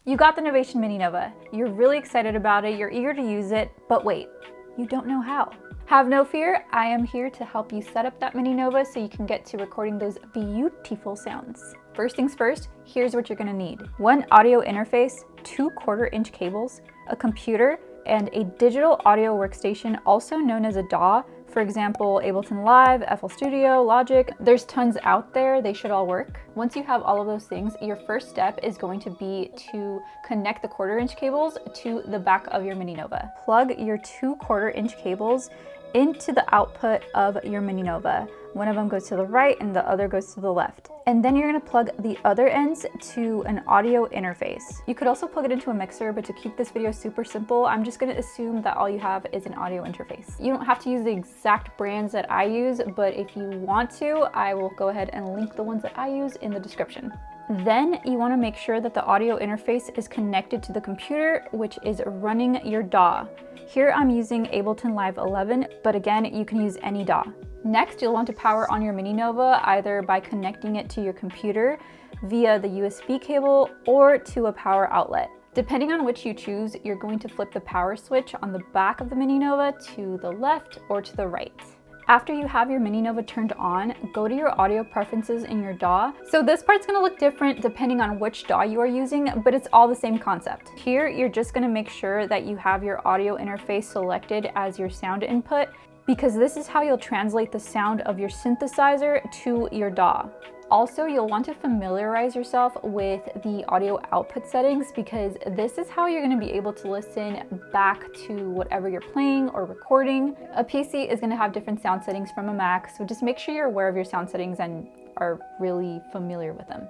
You got the Novation Mininova. You're really excited about it, you're eager to use it, but wait, you don't know how. Have no fear, I am here to help you set up that Mininova so you can get to recording those beautiful sounds. First things first, here's what you're gonna need. One audio interface, 2 1/4-inch cables, a computer, and a digital audio workstation, also known as a DAW. For example, Ableton Live, FL Studio, Logic. There's tons out there, they should all work. Once you have all of those things, your first step is going to be to connect the 1/4-inch cables to the back of your Mininova. Plug your 2 1/4-inch cables into the output of your Mininova. One of them goes to the right and the other goes to the left. And then you're gonna plug the other ends to an audio interface. You could also plug it into a mixer, but to keep this video super simple, I'm just gonna assume that all you have is an audio interface. You don't have to use the exact brands that I use, but if you want to, I will go ahead and link the ones that I use in the description. Then you want to make sure that the audio interface is connected to the computer, which is running your DAW. Here I'm using Ableton Live 11, but again, you can use any DAW. Next, you'll want to power on your Mininova either by connecting it to your computer via the USB cable or to a power outlet. Depending on which you choose, you're going to flip the power switch on the back of the Mininova to the left or to the right. After you have your Mininova turned on, go to your audio preferences in your DAW. So this part's gonna look different depending on which DAW you are using, but it's all the same concept. Here, you're just gonna make sure that you have your audio interface selected as your sound input, because this is how you'll translate the sound of your synthesizer to your DAW. Also, you'll want to familiarize yourself with the audio output settings, because this is how you're going to be able to listen back to whatever you're playing or recording. A PC is going to have different sound settings from a Mac, so just make sure you're aware of your sound settings and are really familiar with them.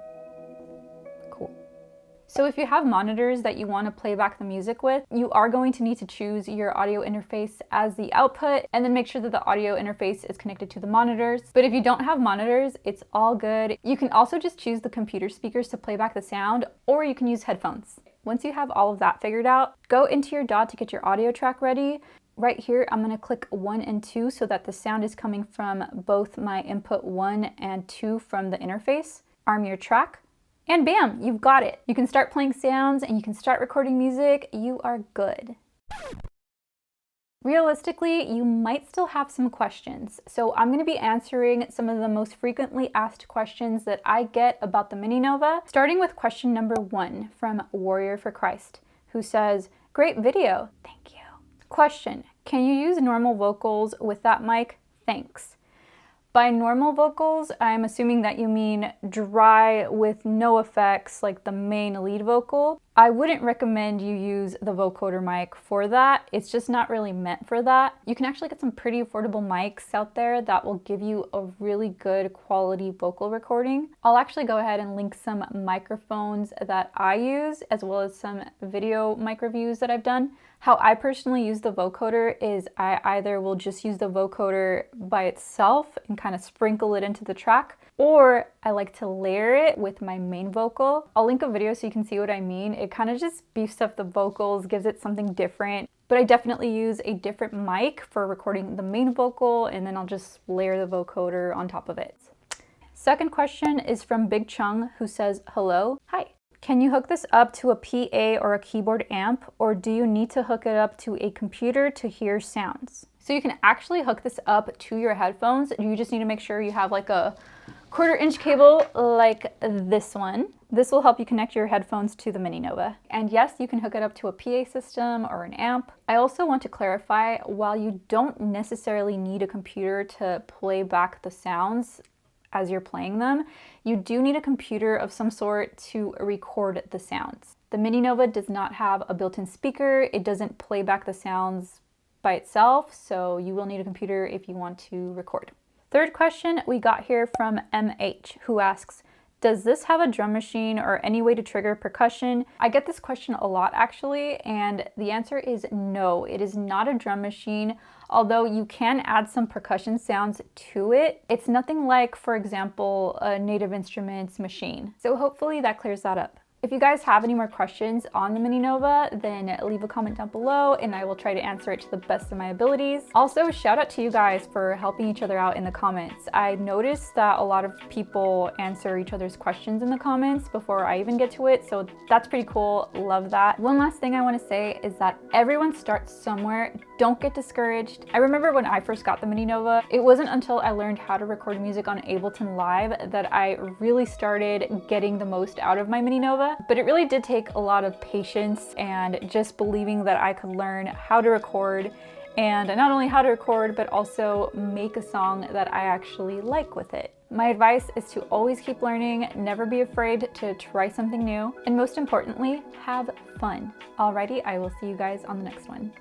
Cool. So if you have monitors that you want to play back the music with, you are going to need to choose your audio interface as the output and then make sure that the audio interface is connected to the monitors. But if you don't have monitors, it's all good. You can also just choose the computer speakers to play back the sound, or you can use headphones. Once you have all of that figured out, go into your DAW to get your audio track ready. Right here, I'm going to click 1 and 2 so that the sound is coming from both my input 1 and 2 from the interface. Arm your track. And bam, you've got it. You can start playing sounds and you can start recording music. You are good. Realistically, you might still have some questions. So I'm gonna be answering some of the most frequently asked questions that I get about the Mininova, starting with question number 1 from Warrior for Christ, who says, "Great video, thank you. Question, can you use normal vocals with that mic? Thanks." By normal vocals, I'm assuming that you mean dry with no effects, like the main lead vocal. I wouldn't recommend you use the vocoder mic for that. It's just not really meant for that. You can actually get some pretty affordable mics out there that will give you a really good quality vocal recording. I'll actually go ahead and link some microphones that I use, as well as some video mic reviews that I've done. How I personally use the vocoder is I either will just use the vocoder by itself and kind of sprinkle it into the track, or I like to layer it with my main vocal. I'll link a video so you can see what I mean. It kind of just beefs up the vocals, gives it something different, but I definitely use a different mic for recording the main vocal, and then I'll just layer the vocoder on top of it. Second question is from Big Chung, who says, "Hello, hi. Can you hook this up to a PA or a keyboard amp, or do you need to hook it up to a computer to hear sounds?" So you can actually hook this up to your headphones. You just need to make sure you have like a 1/4-inch cable like this one. This will help you connect your headphones to the Mininova. And yes, you can hook it up to a PA system or an amp. I also want to clarify, while you don't necessarily need a computer to play back the sounds as you're playing them, you do need a computer of some sort to record the sounds. The Mininova does not have a built-in speaker. It doesn't play back the sounds by itself, so you will need a computer if you want to record. Third question we got here from MH, who asks, "Does this have a drum machine or any way to trigger percussion?" I get this question a lot actually, and the answer is no, it is not a drum machine, although you can add some percussion sounds to it. It's nothing like, for example, a Native Instruments machine. So hopefully that clears that up. If you guys have any more questions on the Mininova, then leave a comment down below and I will try to answer it to the best of my abilities. Also, shout out to you guys for helping each other out in the comments. I noticed that a lot of people answer each other's questions in the comments before I even get to it, so that's pretty cool. Love that. One last thing I want to say is that everyone starts somewhere. Don't get discouraged. I remember when I first got the Mininova, it wasn't until I learned how to record music on Ableton Live that I really started getting the most out of my Mininova. But it really did take a lot of patience and just believing that I could learn how to record, and not only how to record, but also make a song that I actually like with it. My advice is to always keep learning, never be afraid to try something new, and most importantly, have fun. Alrighty, I will see you guys on the next one.